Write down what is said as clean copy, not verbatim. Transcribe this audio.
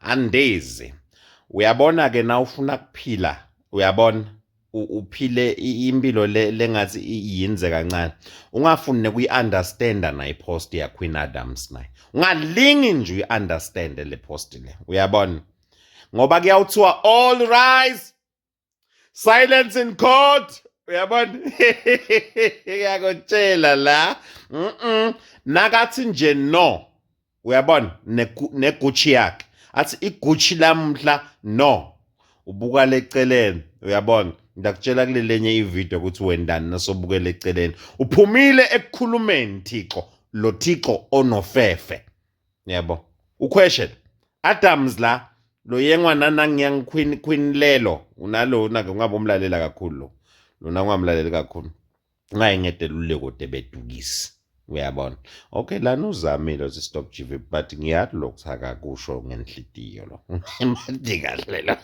Andezi. Uyabona ke na ufuna kuphila, uyabona uphile impilo lengathi iyinze kancane. Ungafuni nekuyi-understanda na ipost ya Queen Adams naye. Ungalingi nje uyi-understand le post le. Uyabona? Ngoba kuyawuthiwa all rise, silence in court. Uyabona? Ngiyakutshela la. Nakathi nje no. Uyabona? Negucci yakhe. Athi igucci lamhla no. Ubuka leceleni. Uyabona? Ngakutshela kule lenye ivideo ukuthi wendani nasobukela eceleni. Uphumile ekukhulumeni Thixo, lo Thixo onofefe. Yabo. Uquestion. Adams la lo yengwa nanangiyang queen lelo unalo ungabe umlalela kakhulu lona ungamlaleli kakhulu ungayengedela uleko debedukisi uyabona okay lana uzamile stop GV but ngiyathi lokuthaka kusho ngenhlitiyo lo imali kahle lo